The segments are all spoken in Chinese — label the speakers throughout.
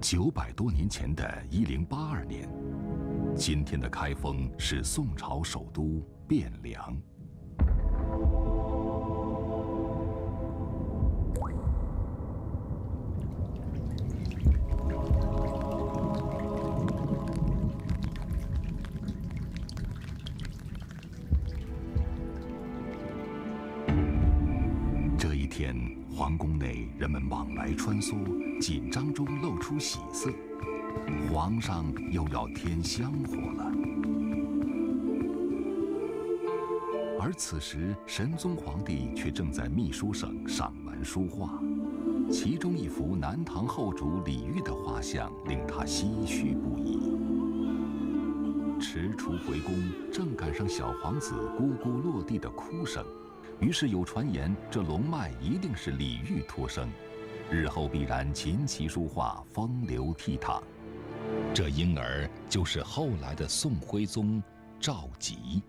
Speaker 1: 900多年前的1082年，今天的开封是宋朝首都汴梁。这一天，皇宫内人们往来穿梭，紧张中露出喜色。皇上又要添香火了。而此时，神宗皇帝却正在秘书省赏玩书画，其中一幅南唐后主李煜的画像令他唏嘘不已。踟蹰回宫，正赶上小皇子咕咕落地的哭声，于是有传言，这龙脉一定是李煜托生，日后必然琴棋书画风流倜傥。这婴儿就是后来的宋徽宗赵佶。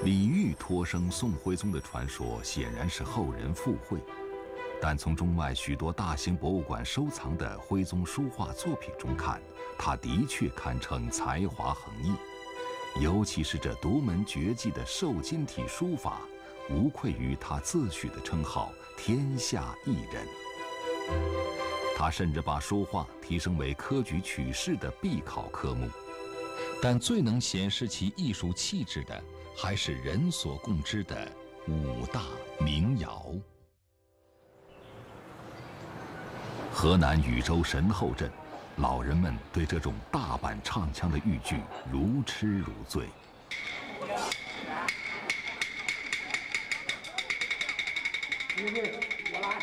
Speaker 1: 李煜托生宋徽宗的传说显然是后人附会，但从中外许多大型博物馆收藏的徽宗书画作品中看，他的确堪称才华横溢，尤其是这独门绝技的瘦金体书法，无愧于他自诩的称号“天下一人”。他甚至把书画提升为科举取士的必考科目，但最能显示其艺术气质的，还是人所共知的5大名窑。河南禹州神后镇，老人们对这种大板唱腔的豫剧如痴如醉。
Speaker 2: 我来。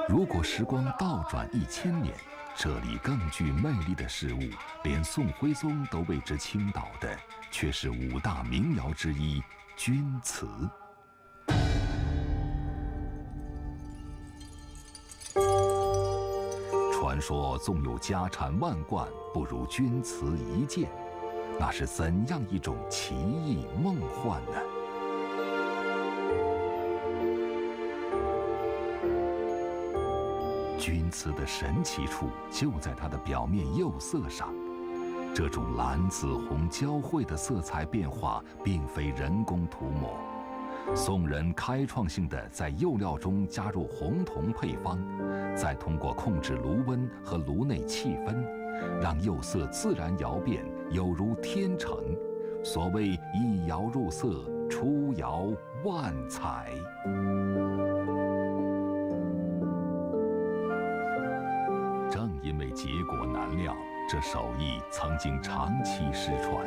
Speaker 1: 如果时光倒转1000年，这里更具魅力的事物，连宋徽宗都为之倾倒的，却是5大名窑之一——钧瓷。传说纵有家产万贯，不如钧瓷一件，那是怎样一种奇异梦幻呢？钧瓷的神奇处就在它的表面釉色上，这种蓝紫红交汇的色彩变化并非人工涂抹，宋人开创性的在釉料中加入红铜配方，再通过控制炉温和炉内气氛，让釉色自然窑变，有如天成。所谓一窑入色，出窑万彩。正因为结果难料，这手艺曾经长期失传。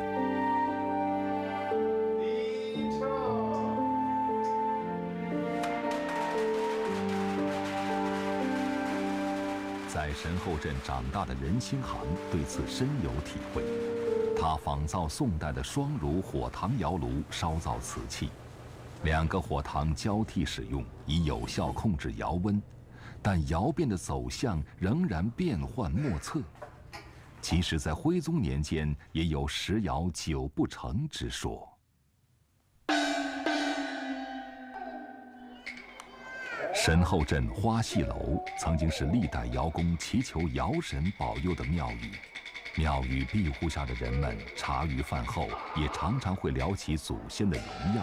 Speaker 1: 在神后镇长大的任兴航对此深有体会。他仿造宋代的双炉火塘窑炉烧造瓷器，2个火塘交替使用，以有效控制窑温。但窑变的走向仍然变幻莫测。其实，在徽宗年间，也有10窑9不成之说。神后镇花戏楼曾经是历代窑工祈求窑神保佑的庙宇。庙宇庇护下的人们，茶余饭后也常常会聊起祖先的荣耀。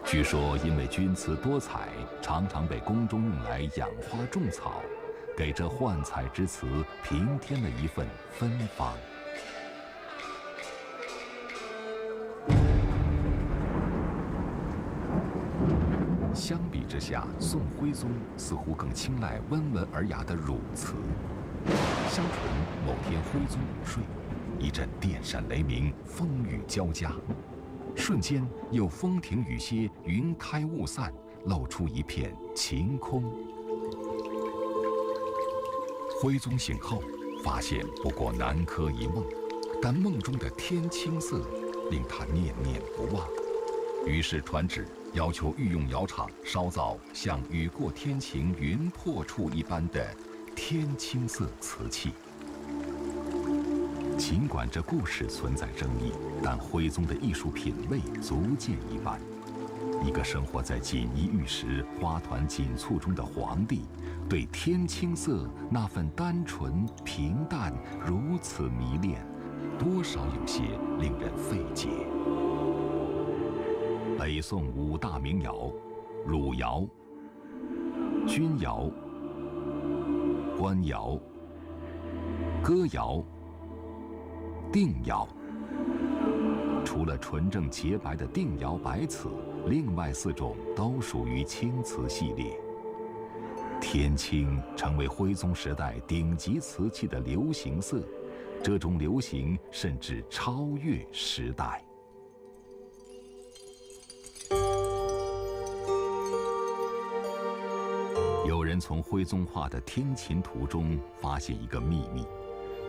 Speaker 1: 据说，因为君瓷多彩，常常被宫中用来养花种草，给这幻彩之瓷平添了一份芬芳。相比之下，宋徽宗似乎更青睐温文尔雅的汝瓷。相传某天徽宗午睡，一阵电闪雷鸣，风雨交加，瞬间又风停雨歇，云开雾散，露出一片晴空。徽宗醒后，发现不过南柯一梦，但梦中的天青色令他念念不忘，于是传旨要求御用窑厂烧造像雨过天晴云破处一般的天青色瓷器。尽管这故事存在争议，但徽宗的艺术品味足见一斑。一个生活在锦衣玉食、花团锦簇中的皇帝，对天青色那份单纯平淡如此迷恋，多少有些令人费解。北宋5大名窑：汝窑、钧窑、官窑、歌窑、定窑。除了纯正洁白的定窑白瓷，另外4种都属于青瓷系列。天青成为徽宗时代顶级瓷器的流行色，这种流行甚至超越时代。有人从徽宗画的天琴图中发现一个秘密：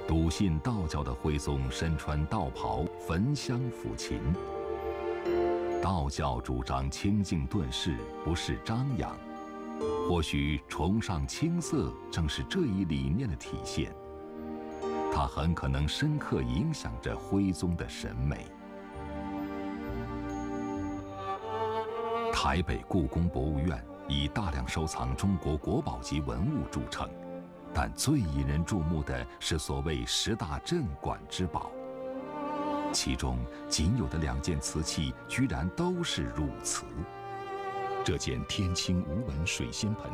Speaker 1: 笃信道教的徽宗身穿道袍，焚香抚琴。道教主张清净顿世，不是张扬，或许崇尚青色正是这一理念的体现。它很可能深刻影响着徽宗的审美。台北故宫博物院以大量收藏中国国宝级文物著称，但最引人注目的是所谓10大镇馆之宝，其中仅有的2件瓷器居然都是汝瓷。这件天青无纹水仙盆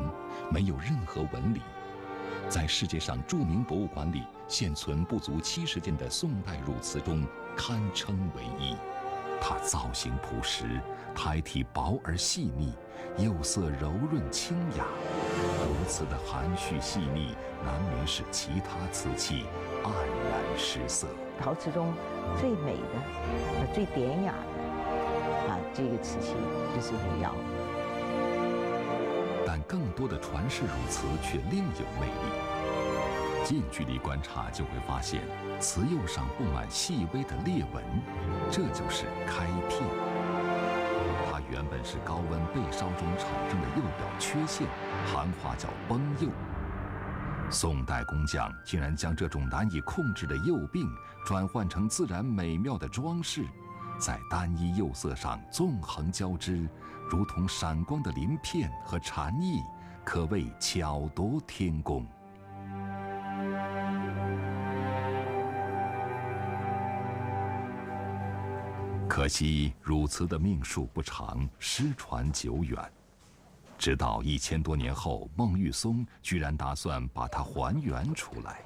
Speaker 1: 没有任何纹理，在世界上著名博物馆里现存不足70件的宋代汝瓷中堪称唯一。它造型朴实，胎体薄而细腻，釉色柔润清雅，如此的含蓄细腻，难免使其他瓷器黯然失色。
Speaker 2: 陶瓷中最美的、最典雅的这个瓷器就是汝窑。
Speaker 1: 但更多的传世汝瓷却另有魅力。近距离观察就会发现，瓷釉上布满细微的裂纹，这就是开片。它原本是高温焙烧中产生的釉表缺陷，行话叫崩釉。宋代工匠竟然将这种难以控制的釉病转换成自然美妙的装饰，在单一釉色上纵横交织，如同闪光的鳞片和蝉翼，可谓巧夺天工。可惜汝瓷的命数不长，失传久远。直到1000多年后，孟玉松居然打算把它还原出来，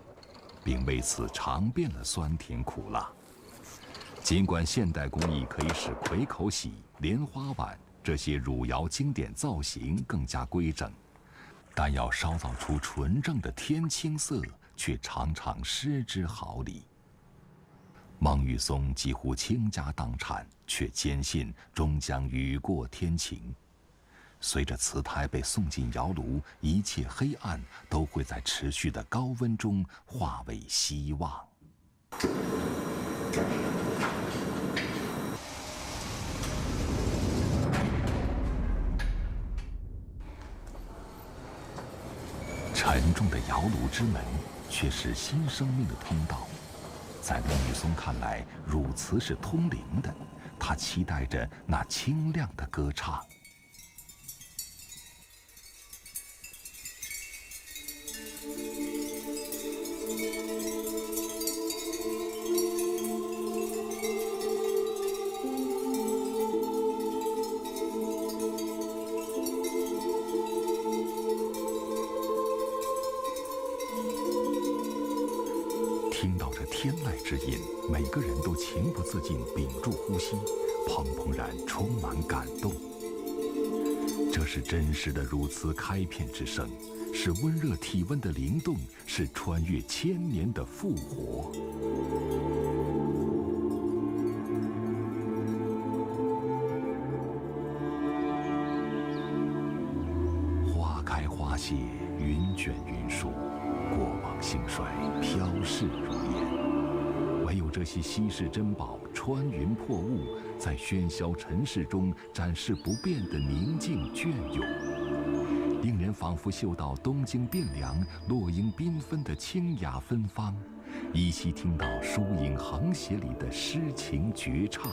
Speaker 1: 并为此尝遍了酸甜苦辣。尽管现代工艺可以使葵口洗、莲花碗这些汝窑经典造型更加规整，但要烧造出纯正的天青色，却常常失之毫厘。孟玉松几乎倾家荡产，却坚信终将雨过天晴。随着瓷胎被送进窑炉，一切黑暗都会在持续的高温中化为希望。重的窑炉之门，却是新生命的通道。在孟玉松看来，汝瓷是通灵的，他期待着那清亮的歌唱。听到这天籁之音，每个人都情不自禁屏住呼吸，砰砰然充满感动。这是真实的汝瓷开片之声，是温热体温的灵动，是穿越千年的复活。花开花谢，云卷云舒，过往兴衰，飘逝如烟。唯有这些稀世珍宝穿云破雾，在喧嚣尘世中展示不变的宁静隽永，令人仿佛嗅到东京汴梁落英缤纷的清雅芬芳，依稀听到疏影横斜里的诗情绝唱，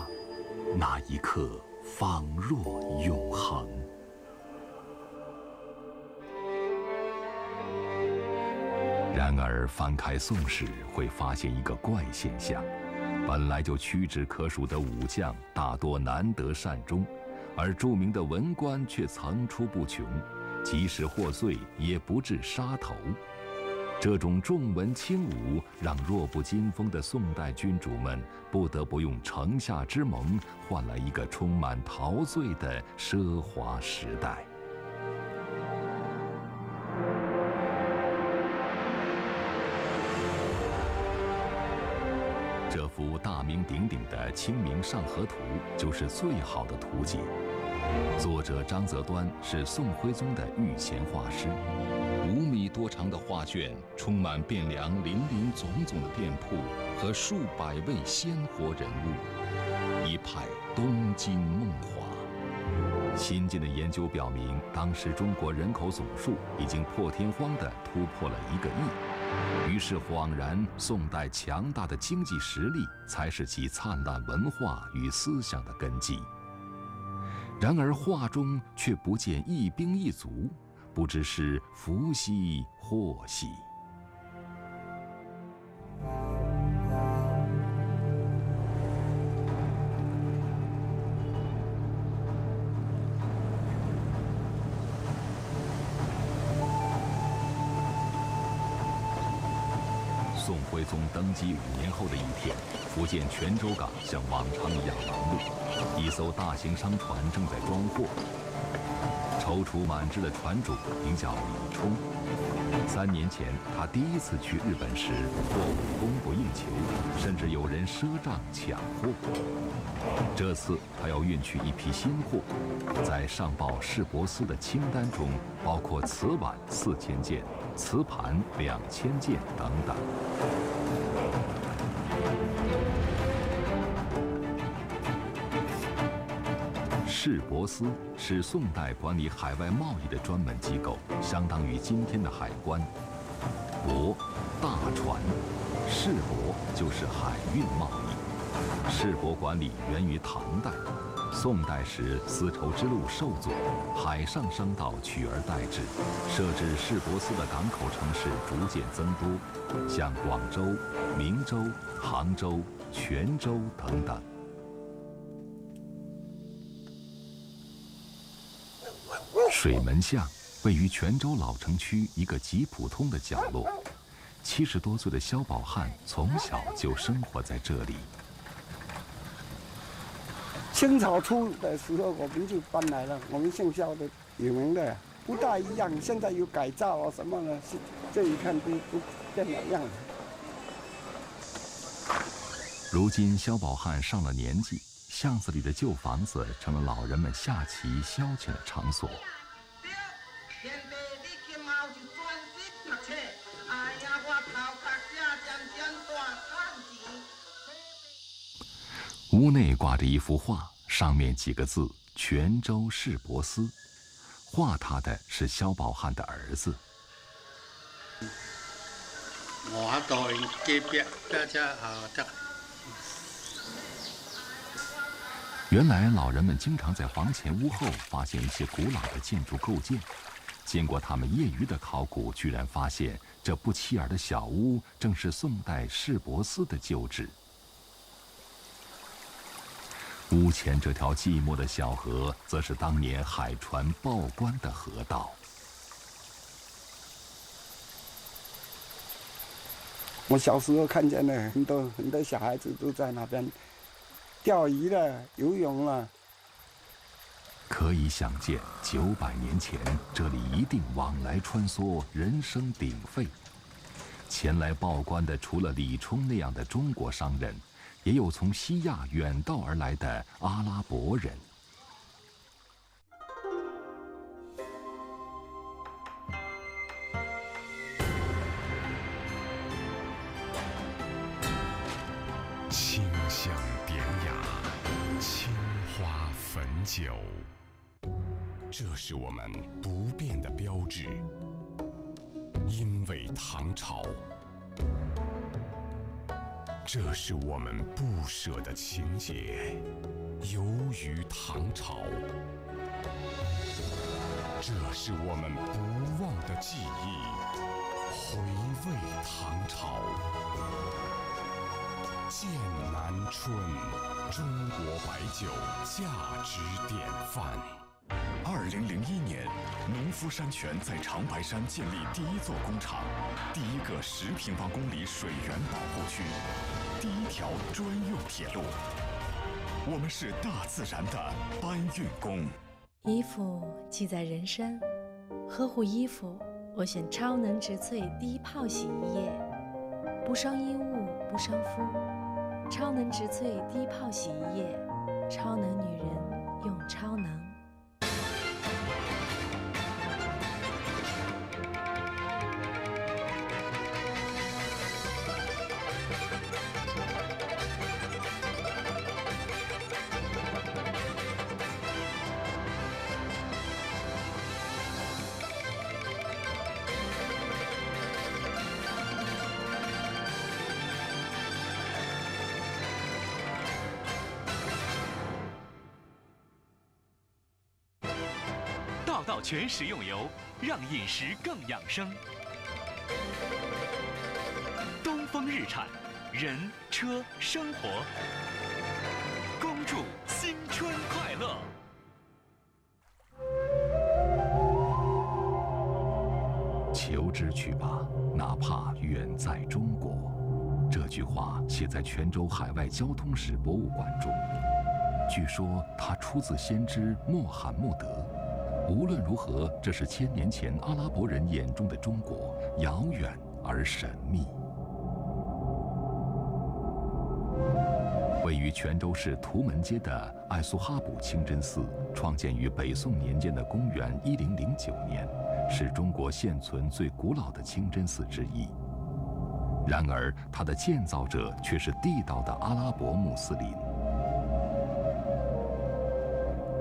Speaker 1: 那一刻仿若永恒。然而，翻开《宋史》，会发现一个怪现象：本来就屈指可数的武将，大多难得善终，而著名的文官却层出不穷，即使获罪，也不至杀头。这种重文轻武，让弱不禁风的宋代君主们不得不用城下之盟，换来一个充满陶醉的奢华时代。这幅大名鼎鼎的《清明上河图》就是最好的图解。作者张择端是宋徽宗的御前画师，5米多长的画卷充满汴梁林林总总的店铺和数百位鲜活人物，一派东京梦华。新近的研究表明，当时中国人口总数已经破天荒地突破了1个亿。于是恍然，宋代强大的经济实力才是其灿烂文化与思想的根基。然而画中却不见一兵一卒，不知是福兮祸兮。宋徽宗登基5年后的一天，福建泉州港像往常一样忙碌，一艘大型商船正在装货。踌躇满志的船主名叫李冲。3年前，他第一次去日本时，货物供不应求，甚至有人赊账抢货。这次他要运去一批新货，在上报市舶司的清单中，包括瓷碗4000件、瓷盘2000件等等。市舶司是宋代管理海外贸易的专门机构，相当于今天的海关。舶，大船；市舶就是海运贸易。市舶管理源于唐代，宋代时丝绸之路受阻，海上商道取而代之，设置市舶司的港口城市逐渐增多，像广州、明州、杭州、泉州等等。水门巷位于泉州老城区一个极普通的角落，70多岁的萧宝汉从小就生活在这里。
Speaker 3: 清朝初的时候，我们就搬来了。我们姓萧的有名的不大一样，现在有改造啊什么的，这一看都变了样了。
Speaker 1: 如今萧宝汉上了年纪，巷子里的旧房子成了老人们下棋消遣的场所。屋内挂着一幅画，上面几个字“泉州市舶司”，画他的是萧宝汉的儿子。
Speaker 4: 我在街边
Speaker 1: 原来老人们经常在房前屋后发现一些古老的建筑构件。经过他们业余的考古，居然发现这不起眼的小屋正是宋代市舶司的旧址。屋前这条寂寞的小河，则是当年海船报关的河道。
Speaker 3: 我小时候看见了很多小孩子都在那边钓鱼了、游泳了。
Speaker 1: 可以想见，900年前这里一定往来穿梭，人声鼎沸。前来报关的，除了李冲那样的中国商人，也有从西亚远道而来的阿拉伯人。
Speaker 5: 清香典雅，青花汾酒。这是我们不变的标志，因为唐朝。这是我们不舍的情结，由于唐朝。这是我们不忘的记忆，回味唐朝。剑南春，中国白酒价值典范。
Speaker 6: 2001年，农夫山泉在长白山建立第一座工厂，第一个10平方公里水源保护区，第一条专用铁路。我们是大自然的搬运工。
Speaker 7: 衣服系在人身，呵护衣服，我选超能植萃低泡洗衣液，不伤衣物，不伤肤。超能植萃低泡洗衣液，超能女人用超能。
Speaker 8: 道全食用油，让饮食更养生。东风日产，人车生活，恭祝新春快乐！
Speaker 1: 求之去吧，哪怕远在中国。这句话写在泉州海外交通史博物馆中。据说它出自先知穆罕默德。无论如何，这是1000年前阿拉伯人眼中的中国，遥远而神秘。位于泉州市图门街的艾苏哈卜清真寺，创建于北宋年间的公元1009年，是中国现存最古老的清真寺之一。然而，它的建造者却是地道的阿拉伯穆斯林。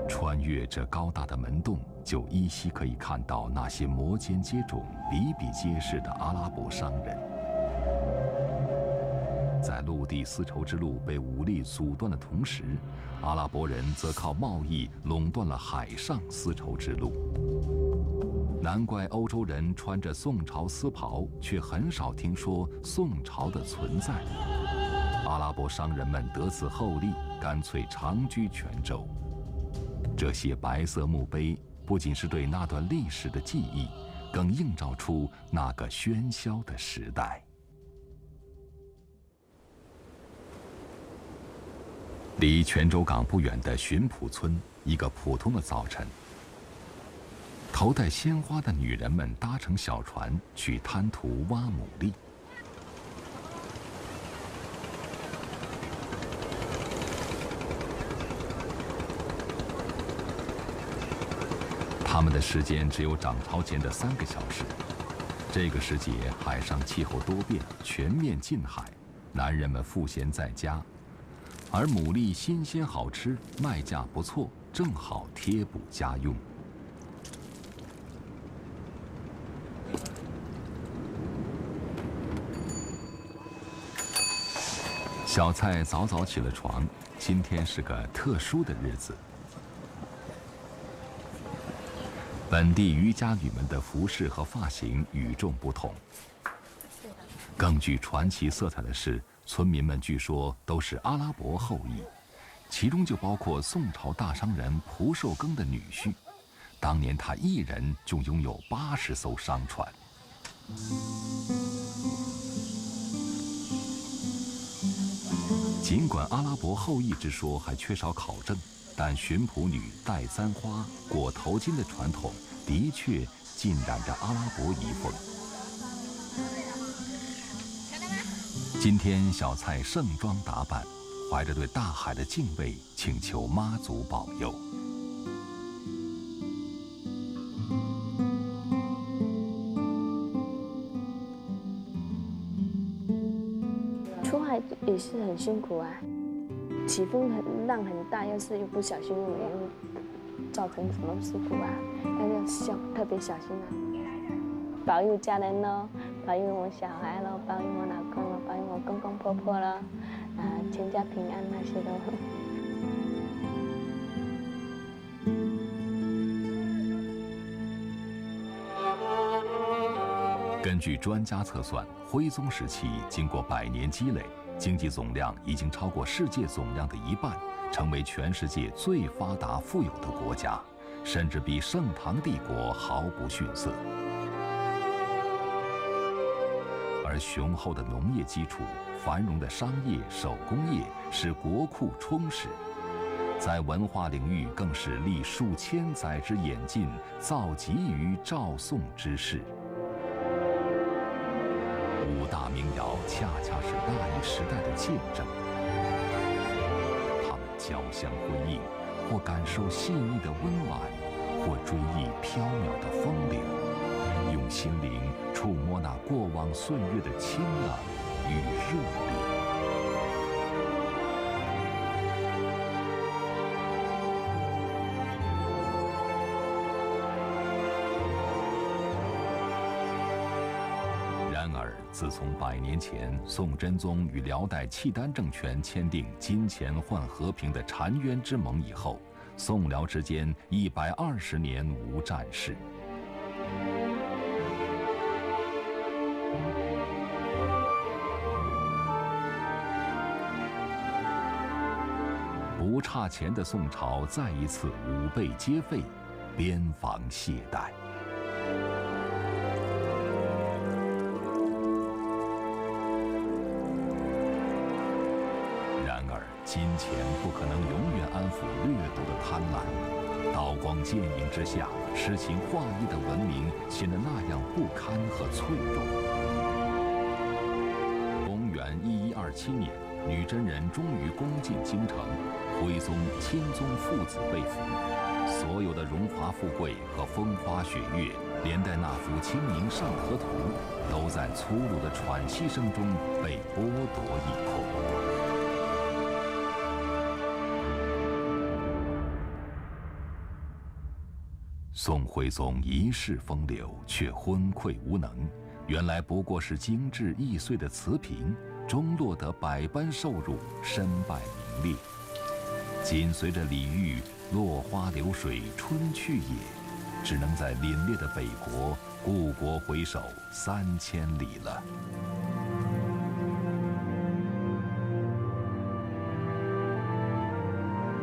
Speaker 1: 穿越这高大的门洞，就依稀可以看到那些摩肩接踵、比比皆是的阿拉伯商人。在陆地丝绸之路被武力阻断的同时，阿拉伯人则靠贸易垄断了海上丝绸之路。难怪欧洲人穿着宋朝丝袍，却很少听说宋朝的存在。阿拉伯商人们得此厚利，干脆长居泉州。这些白色墓碑不仅是对那段历史的记忆，更映照出那个喧嚣的时代。离泉州港不远的巡捕村，一个普通的早晨，头戴鲜花的女人们搭乘小船去滩涂挖牡蛎。他们的时间只有涨潮前的3个小时。这个时节，海上气候多变，全面近海，男人们赋闲在家，而牡蛎新鲜好吃，卖价不错，正好贴补家用。小蔡早早起了床，今天是个特殊的日子。本地渔家女们的服饰和发型与众不同。更具传奇色彩的是，村民们据说都是阿拉伯后裔，其中就包括宋朝大商人蒲寿庚的女婿。当年他一人就拥有80艘商船。尽管阿拉伯后裔之说还缺少考证，但巡捕女戴簪花、裹头巾的传统的确浸染着阿拉伯遗风。今天小蔡盛装打扮，怀着对大海的敬畏，请求妈祖保佑。
Speaker 9: 出海也是很辛苦啊，起风浪很大，要是又不小心，也会造成什么事故啊，要特别小心啊！保佑家人咯，保佑我小孩咯，保佑我老公咯，保佑我公公婆婆咯，全家平安那些都。
Speaker 1: 根据专家测算，徽宗时期经过100年积累，经济总量已经超过世界总量的1半，成为全世界最发达富有的国家，甚至比盛唐帝国毫不逊色。而雄厚的农业基础、繁荣的商业、手工业使国库充实，在文化领域更是历数千载之演进，造极于赵宋之势。5大民谣恰恰是那一时代的见证，他们交相辉映，或感受细腻的温婉，或追忆缥缈的风流，用心灵触摸那过往岁月的清冷与热烈。然而，自从100年前宋真宗与辽代契丹政权签订金钱换和平的澶渊之盟以后，宋辽之间120年无战事。不差钱的宋朝再一次5倍皆废，边防懈怠。然而，金钱不可能永远安抚掠夺的贪婪。刀光剑影之下，诗情画意的文明显得那样不堪和脆弱。公元1127年，女真人终于攻进京城，徽宗、钦宗父子被俘，所有的荣华富贵和风花雪月，连带那幅《清明上河图》，都在粗鲁的喘息声中被剥夺一空。宋徽宗一世风流，却昏聩无能。原来不过是精致易碎的词评，终落得百般受辱，身败名裂。紧随着李煜“落花流水春去也”，只能在凛冽的北国故国回首3000里了。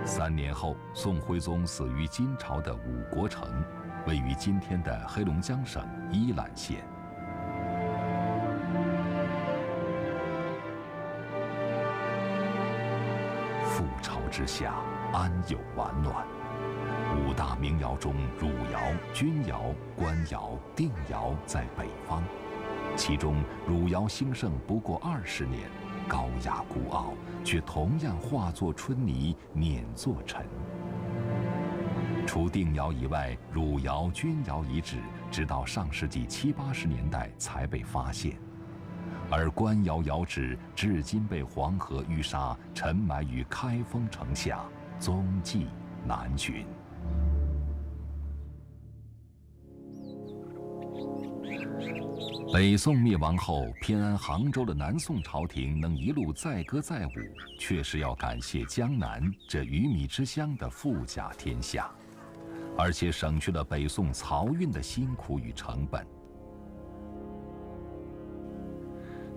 Speaker 1: 3年后，宋徽宗死于金朝的五国城，位于今天的黑龙江省依兰县。覆巢之下，安有完卵？5大民谣中，汝窑、钧窑、官窑、定窑在北方，其中汝窑兴盛不过20年，高雅孤傲，却同样化作春泥，碾作尘。除定窑以外，汝窑、钧窑遗址直到上世纪70、80年代才被发现，而官窑窑址至今被黄河淤沙沉埋于开封城下，踪迹难寻。北宋灭亡后，偏安杭州的南宋朝廷能一路载歌载舞，确实要感谢江南这鱼米之乡的富甲天下，而且省去了北宋漕运的辛苦与成本。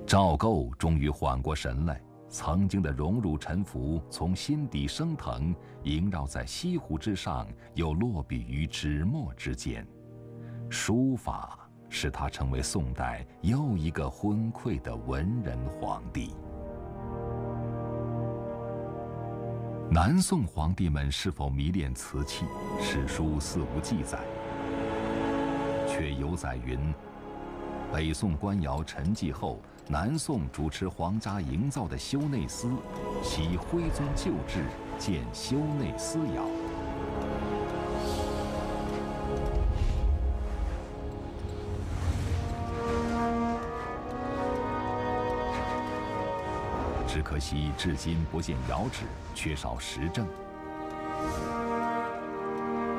Speaker 1: 赵构终于缓过神来，曾经的荣辱沉浮从心底升腾，萦绕在西湖之上，又落笔于纸墨之间。书法使他成为宋代又一个昏聩的文人皇帝。南宋皇帝们是否迷恋瓷器，史书似无记载，却有载云：北宋官窑沉寂后，南宋主持皇家营造的修内司，习徽宗旧制，建修内司窑。只可惜至今不见窑址，缺少实证。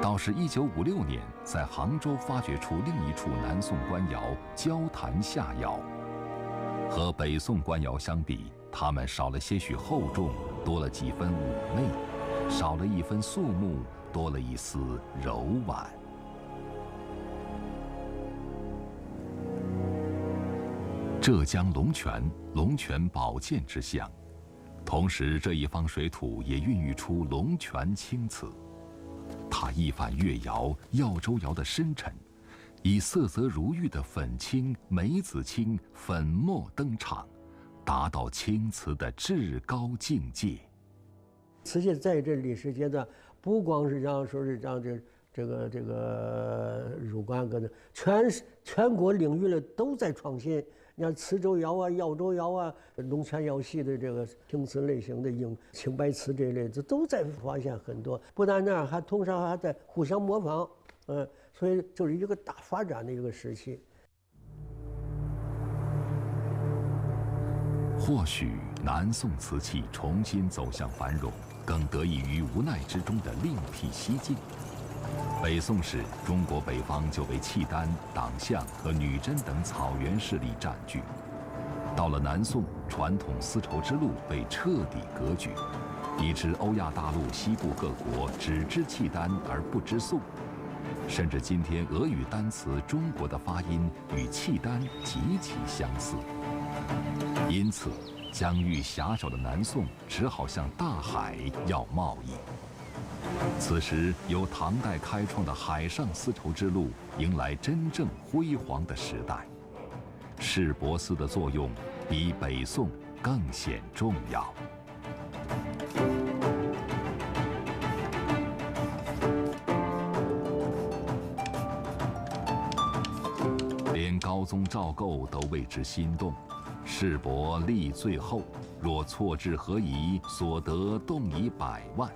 Speaker 1: 倒是1956年，在杭州发掘出另一处南宋官窑交坛下窑。和北宋官窑相比，它们少了些许厚重，多了几分妩媚；少了一分肃穆，多了一丝柔婉。浙江龙泉宝剑之乡，同时这一方水土也孕育出龙泉青瓷。它一反越窑、耀州窑的深沉，以色泽如玉的粉青、梅子青、粉末登场，达到青瓷的至高境界。
Speaker 10: 瓷器在这历史阶段，不光是让说是让这个入关搁那，全国领域的都在创新。你看磁州窑啊、耀州窑啊、龙泉窑系的这个青瓷类型的青白瓷这一类，这都在发现很多。不但那样，还同时还在互相模仿，所以就是一个大发展的一个时期。
Speaker 1: 或许南宋瓷器重新走向繁荣，更得益于无奈之中的另辟蹊径。北宋时，中国北方就被契丹、党项和女真等草原势力占据。到了南宋，传统丝绸之路被彻底割据，以致欧亚大陆西部各国只知契丹而不知宋，甚至今天俄语单词“中国”的发音与契丹极其相似。因此，疆域狭小的南宋只好向大海要贸易。此时，由唐代开创的海上丝绸之路迎来真正辉煌的时代，市舶司的作用比北宋更显重要。连高宗赵构都为之心动，市舶利最后，若错置合宜，所得动以100万。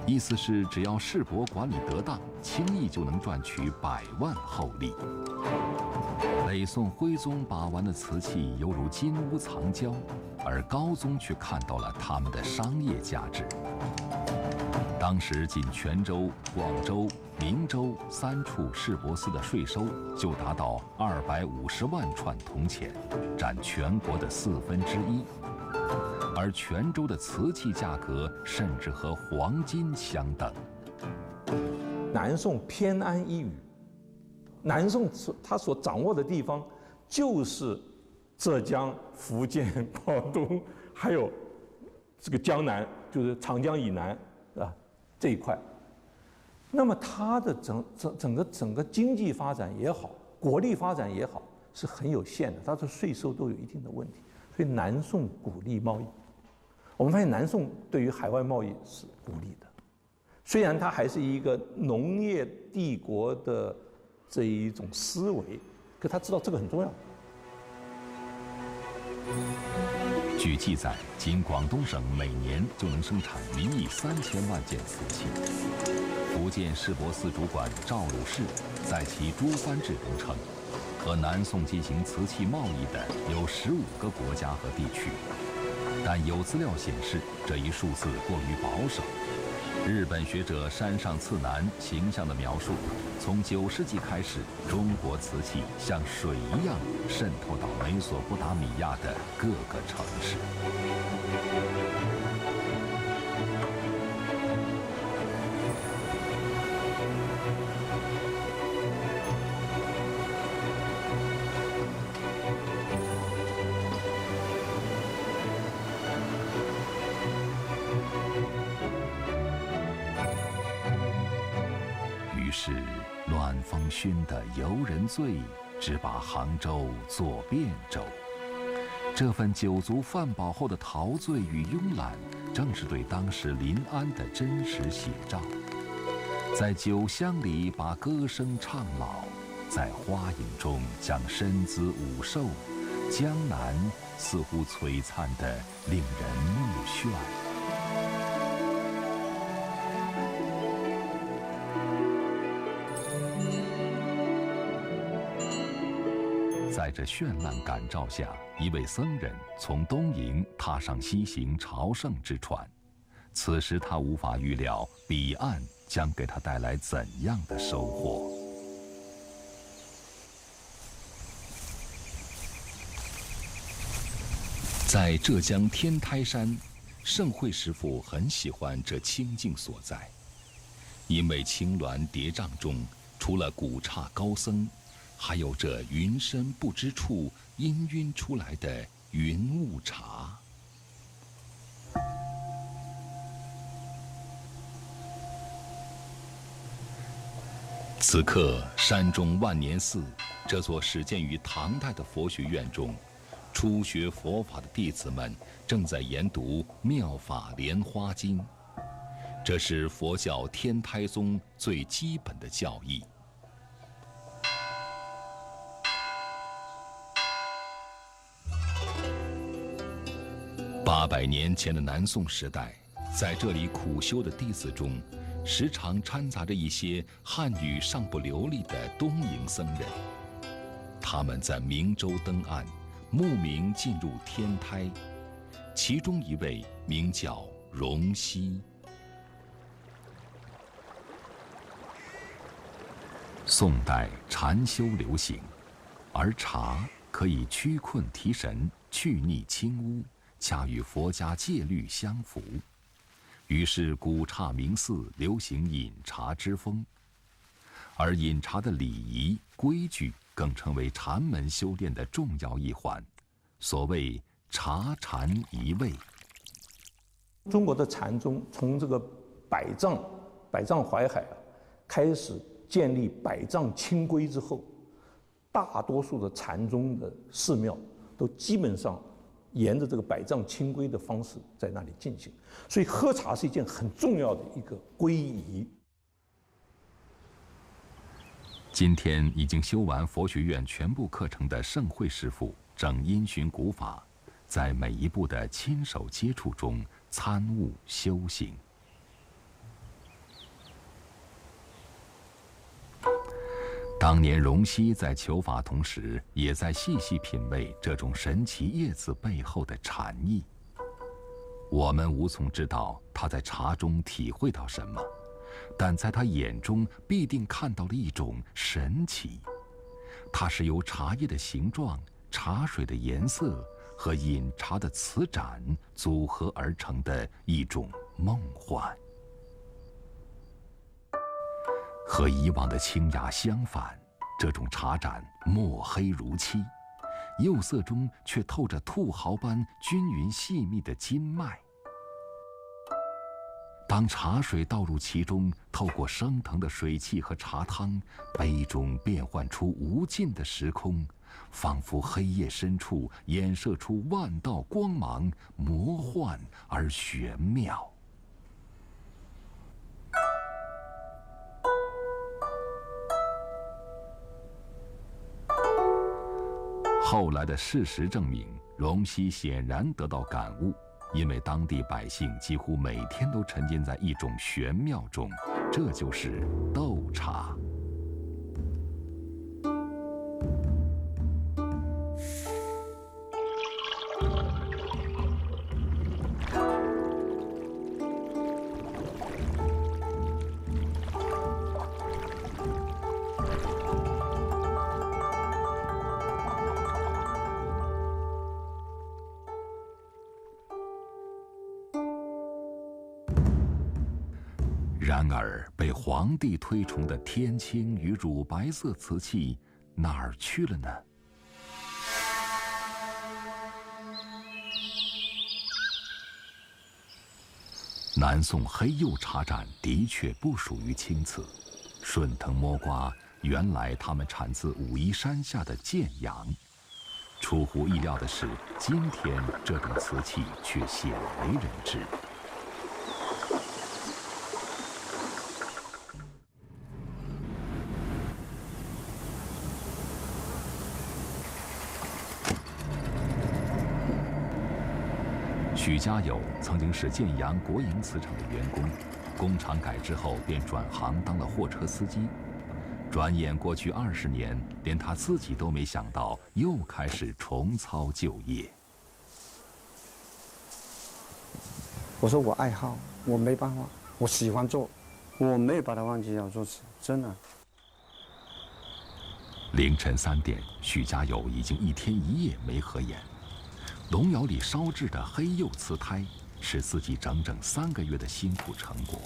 Speaker 1: 意思是，只要市舶管理得当，轻易就能赚取100万厚利。北宋徽宗把玩的瓷器犹如金屋藏娇，而高宗却看到了它们的商业价值。当时仅泉州、广州、明州3处市舶司的税收就达到250万串铜钱，占全国的1/4。而泉州的瓷器价格甚至和黄金相等。
Speaker 11: 南宋偏安一隅，南宋它所掌握的地方就是浙江、福建、广东，还有这个江南，就是长江以南啊这一块。那么它的整个经济发展也好，国力发展也好，是很有限的，它的税收都有一定的问题。所以南宋鼓励贸易。我们发现南宋对于海外贸易是鼓励的，虽然它还是一个农业帝国的这一种思维，可他知道这个很重要。
Speaker 1: 据记载，仅广东省每年就能生产1亿3000万件瓷器。福建市舶司主管赵鲁士在其《诸藩志》中称，和南宋进行瓷器贸易的有15个国家和地区。但有资料显示，这一数字过于保守。日本学者山上次男形象的描述，从9世纪开始，中国瓷器像水一样渗透到美索不达米亚的各个城市。于是，暖风熏得游人醉，只把杭州作汴州。这份酒足饭饱后的陶醉与慵懒，正是对当时临安的真实写照。在酒香里把歌声唱老，在花影中将身姿舞瘦，江南似乎璀璨得令人目眩。在这绚烂感召下，一位僧人从东瀛踏上西行朝圣之船。此时他无法预料彼岸将给他带来怎样的收获。在浙江天台山，盛慧师傅很喜欢这清静所在，因为青鸾叠嶂中，除了古刹高僧，还有这云深不知处氤氲出来的云雾茶。此刻，山中万年寺这座始建于唐代的佛学院中，初学佛法的弟子们正在研读《妙法莲花经》，这是佛教天台宗最基本的教义。800年前的南宋时代，在这里苦修的弟子中，时常掺杂着一些汉语尚不流利的东瀛僧人。他们在明州登岸，慕名进入天台，其中一位名叫荣西。宋代禅修流行，而茶可以驱困提神、去逆清污，恰与佛家戒律相符，于是古刹名寺流行饮茶之风，而饮茶的礼仪规矩更成为禅门修炼的重要一环。所谓茶禅一味。
Speaker 11: 中国的禅宗从这个百丈怀海开始建立百丈清规之后，大多数的禅宗的寺庙都基本上沿着这个百丈清规的方式在那里进行，所以喝茶是一件很重要的一个规仪。
Speaker 1: 今天已经修完佛学院全部课程的盛慧师傅，正因循古法，在每一步的亲手接触中参悟修行。当年荣西在求法同时，也在细细品味这种神奇叶子背后的禅意。我们无从知道他在茶中体会到什么，但在他眼中必定看到了一种神奇。它是由茶叶的形状、茶水的颜色和饮茶的瓷盏组合而成的一种梦幻。和以往的清雅相反，这种茶盏墨黑如漆，釉色中却透着兔毫般均匀细密的金脉。当茶水倒入其中，透过升腾的水汽和茶汤，杯中变幻出无尽的时空，仿佛黑夜深处衍射出万道光芒，魔幻而玄妙。后来的事实证明，荣西显然得到感悟，因为当地百姓几乎每天都沉浸在一种玄妙中，这就是斗茶。然而，被皇帝推崇的天青与乳白色瓷器哪儿去了呢？南宋黑釉茶盏的确不属于青瓷，顺藤摸瓜，原来它们产自武夷山下的建阳。出乎意料的是，今天这种瓷器却鲜为人知。许家友曾经是建阳国营瓷厂的员工，工厂改制后便转行当了货车司机。转眼过去20年，连他自己都没想到，又开始重操旧业。
Speaker 3: 我说我爱好，我没办法，我喜欢做，我没有把它忘记要做瓷，真的。
Speaker 1: 凌晨3点，许家友已经1天1夜没合眼。龙窑里烧制的黑釉瓷胎，是自己整整3个月的辛苦成果。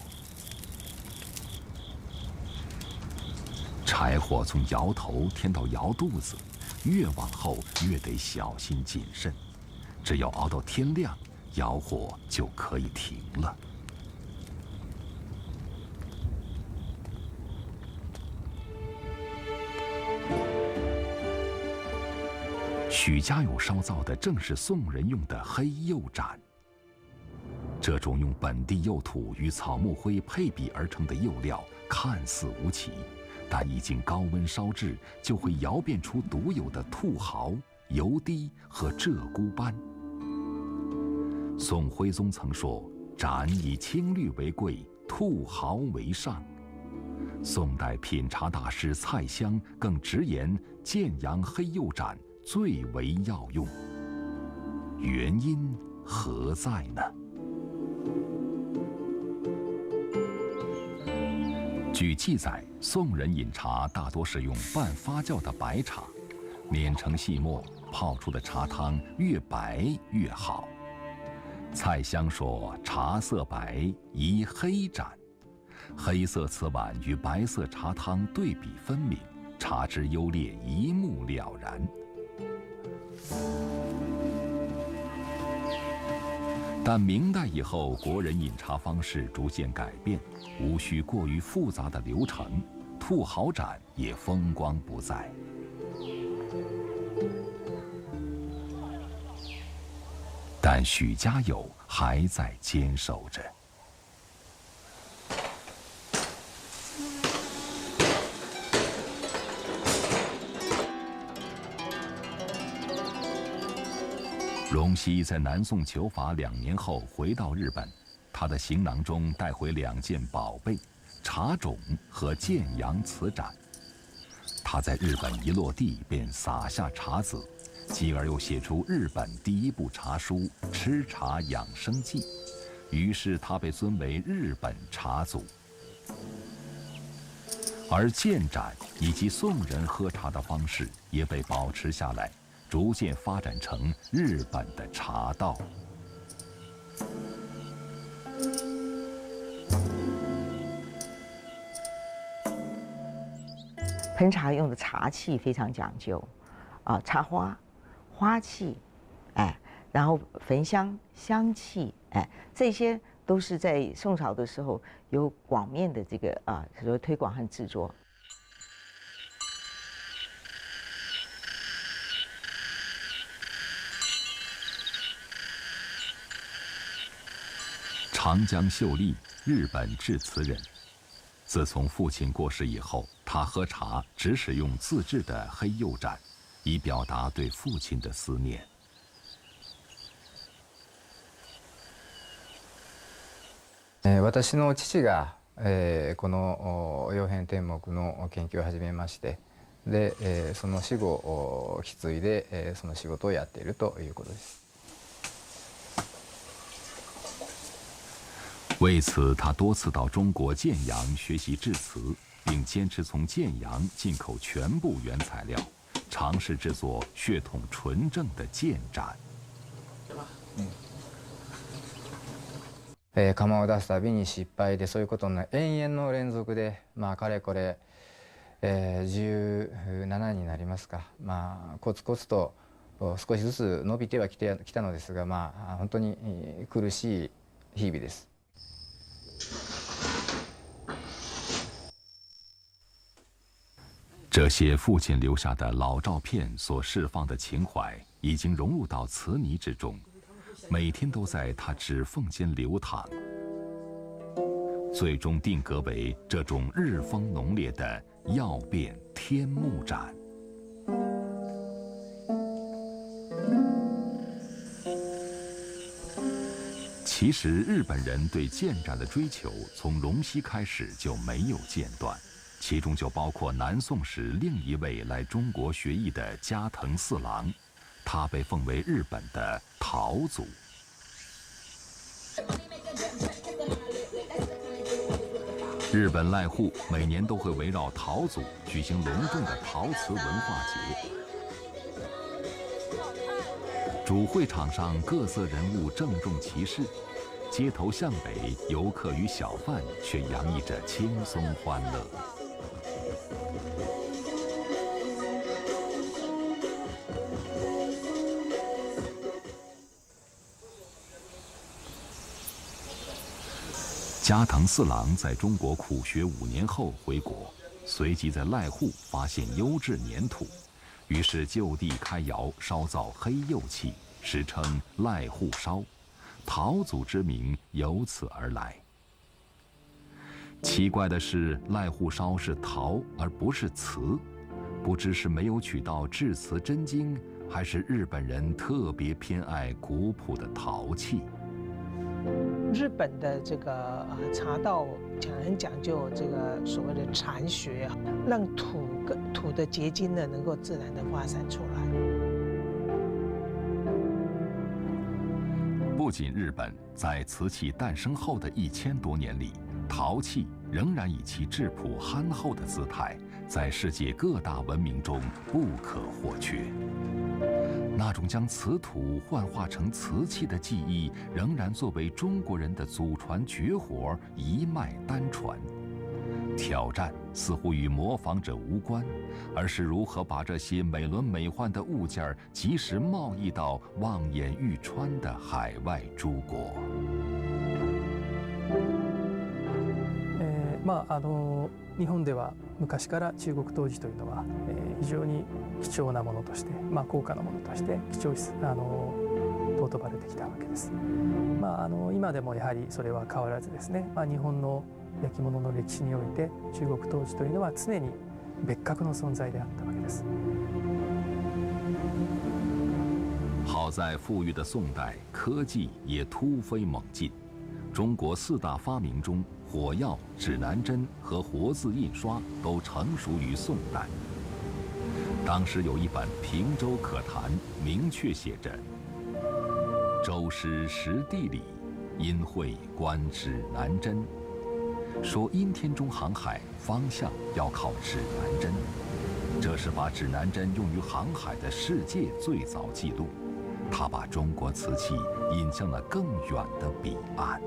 Speaker 1: 柴火从窑头添到窑肚子，越往后越得小心谨慎。只要熬到天亮，窑火就可以停了。许家友烧造的正是宋人用的黑釉盏。这种用本地釉土与草木灰配比而成的釉料，看似无奇，但一经高温烧制，就会窑变出独有的兔毫、油滴和鹧鸪斑。宋徽宗曾说：“盏以青绿为贵，兔毫为上。”宋代品茶大师蔡襄更直言，建阳黑釉盏最为要用。原因何在呢？据记载，宋人饮茶大多是用半发酵的白茶，碾成细末，泡出的茶汤越白越好。蔡襄说：“茶色白，宜黑盏。”黑色瓷碗与白色茶汤对比分明，茶之优劣一目了然。但明代以后，国人饮茶方式逐渐改变，无需过于复杂的流程，兔毫盏也风光不再。但许家友还在坚守着。荣熙在南宋求法2年后回到日本，他的行囊中带回2件宝贝：茶种和建阳瓷盏。他在日本一落地便撒下茶籽，继而又写出日本第1部茶书《吃茶养生记》，于是他被尊为日本茶祖。而建盏以及宋人喝茶的方式也被保持下来，逐渐发展成日本的茶道。
Speaker 2: 烹茶用的茶器非常讲究，茶花、花器，然后焚香、香气，这些都是在宋朝的时候有广面的这个所谓推广和制作。
Speaker 1: 长江秀丽，日本制瓷人。自从父亲过世以后，他喝茶只使用自制的黑釉盏，以表达对父亲的思念。
Speaker 12: 私の父がこの曜変天目の研究を始めまして、でその死後引き継いでその仕事をやっているということです。
Speaker 1: 为此，他多次到中国建阳学习制瓷，并坚持从建阳进口全部原材料，尝试制作血统纯正的建盏。
Speaker 12: 釜を出すたびに失敗で、そういうことの延々の連続で、かれこれ、17になりますか、コツコツと少しずつ伸びてはきたのですが、本当に苦しい日々です。
Speaker 1: 这些父亲留下的老照片所释放的情怀，已经融入到瓷泥之中，每天都在他指缝间流淌，最终定格为这种日风浓烈的曜变天目展。其实，日本人对剑展的追求从荣西开始就没有间断，其中就包括南宋时另一位来中国学艺的加藤四郎，他被奉为日本的陶祖。日本濑户每年都会围绕陶祖举行隆重的陶瓷文化节。主会场上各色人物郑重其事，街头巷尾游客与小贩却洋溢着轻松欢乐。加藤四郎在中国苦学5年后回国，随即在濑户发现优质粘土，于是就地开窑烧造黑釉器，史称濑户烧，陶祖之名由此而来。奇怪的是，濑户烧是陶而不是瓷，不知是没有取到制瓷真经，还是日本人特别偏爱古朴的陶器。
Speaker 13: 日本的这个茶道很讲究这个所谓的禅学，让土的结晶呢能够自然的发散出来。
Speaker 1: 不仅日本，在瓷器诞生后的1000多年里，陶器仍然以其质朴憨厚的姿态，在世界各大文明中不可或缺。那种将瓷土幻化成瓷器的技艺，仍然作为中国人的祖传绝活一脉单传。挑战似乎与模仿者无关，而是如何把这些美轮美奂的物件及时贸易到望眼欲穿的海外诸国。
Speaker 14: 日本では昔から中国陶磁というのは非常に貴重なものとして、高価なものとして尊ばれてきたわけです。今でもやはりそれは変わらずですね、日本の焼き物の歴史において中国陶磁というのは常に別格の存在であったわけです。
Speaker 1: 好在富裕的宋代，科技也突飞猛进。中国4大发明中，火药、指南针和活字印刷都成熟于宋代。当时有一本《平洲可谈》，明确写着：“周师识地理，因会观指南针。”说阴天中航海方向要靠指南针，这是把指南针用于航海的世界最早记录。他把中国瓷器引向了更远的彼岸。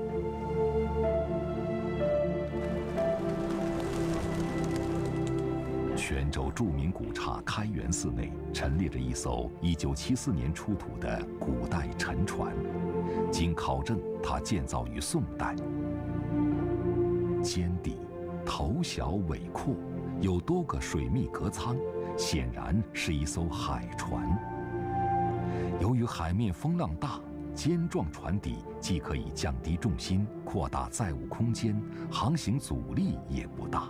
Speaker 1: 泉州著名古刹开元寺内陈列着一艘1974年出土的古代沉船，经考证，它建造于宋代。尖底，头小尾阔，有多个水密隔舱，显然是一艘海船。由于海面风浪大，尖状船底既可以降低重心，扩大载物空间，航行阻力也不大。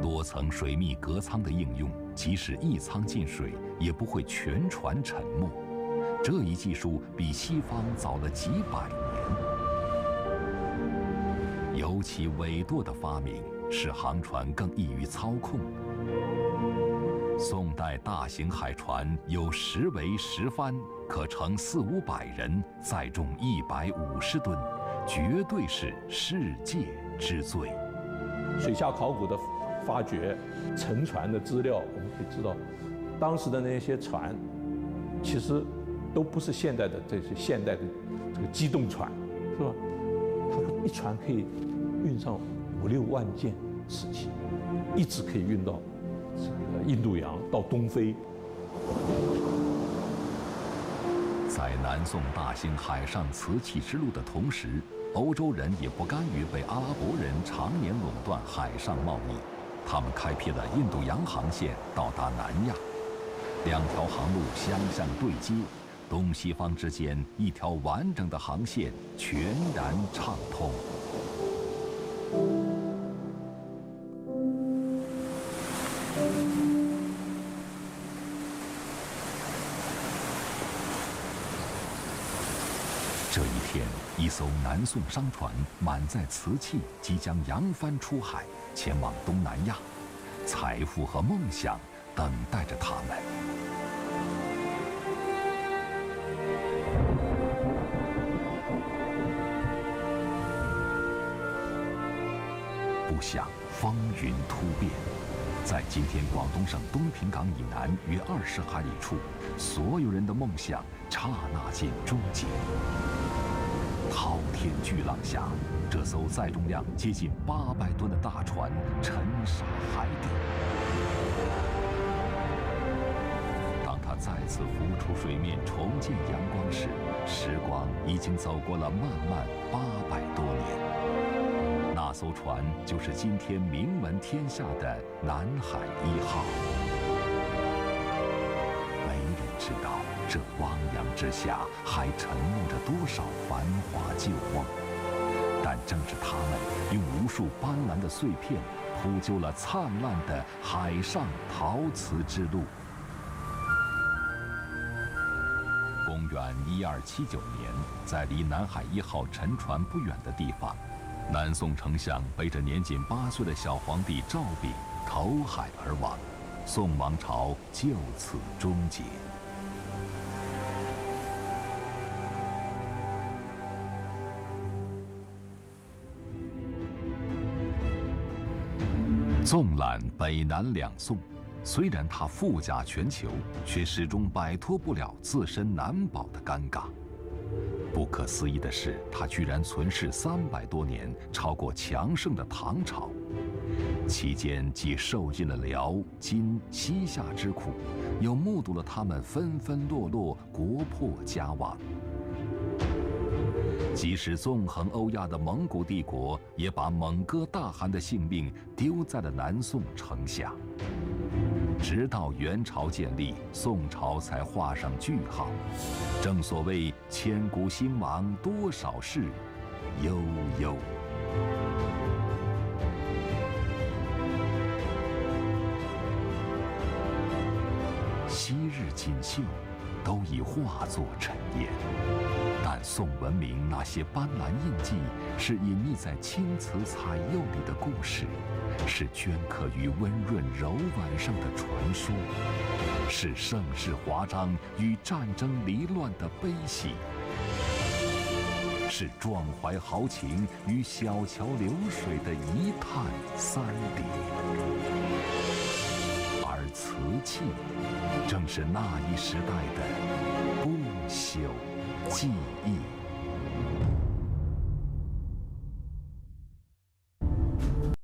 Speaker 1: 多层水密隔舱的应用，即使一舱进水，也不会全船沉没。这一技术比西方早了几百年。尤其尾舵的发明，使航船更易于操控。宋代大型海船有10桅10帆，可乘400-500人，载重150吨，绝对是世界之最。
Speaker 11: 水下考古的发掘、沉船的资料，我们可以知道，当时的那些船，其实都不是现代的这个机动船，是吧？一船可以运上5、6万件瓷器，一直可以运到这个印度洋到东非。
Speaker 1: 在南宋大兴海上瓷器之路的同时，欧洲人也不甘于被阿拉伯人常年垄断海上贸易，他们开辟了印度洋航线到达南亚，2条航路相向对接，东西方之间一条完整的航线全然畅通。这一天，一艘南宋商船满载瓷器，即将扬帆出海，前往东南亚。财富和梦想等待着他们。不想风云突变，在今天广东省东平港以南约20海里处，所有人的梦想刹那间终结。滔天巨浪下，这艘载重量接近800吨的大船沉沙海底。当它再次浮出水面，重见阳光时，时光已经走过了漫漫800多年。那艘船就是今天名闻天下的南海1号。没人知道这汪洋之下还沉默着多少繁华旧梦，但正是他们用无数斑斓的碎片铺就了灿烂的海上陶瓷之路。公元1279年，在离南海1号沉船不远的地方，南宋丞相背着年仅8岁的小皇帝赵昺投海而亡，宋王朝就此终结。纵览北南2宋，虽然它富甲全球，却始终摆脱不了自身难保的尴尬。不可思议的是，它居然存世300多年，超过强盛的唐朝。期间既受尽了辽、金、西夏之苦，又目睹了他们纷纷落落，国破家亡。即使纵横欧亚的蒙古帝国，也把蒙哥大汗的性命丢在了南宋城下。直到元朝建立，宋朝才画上句号。正所谓千古兴亡多少事，悠悠。昔日锦绣都已化作尘烟，但宋文明那些斑斓印记，是隐匿在青瓷彩釉里的故事，是镌刻于温润柔婉上的传说，是盛世华章与战争离乱的悲喜，是壮怀豪情与小桥流水的一叹三叠。而瓷器正是那一时代的不朽记忆。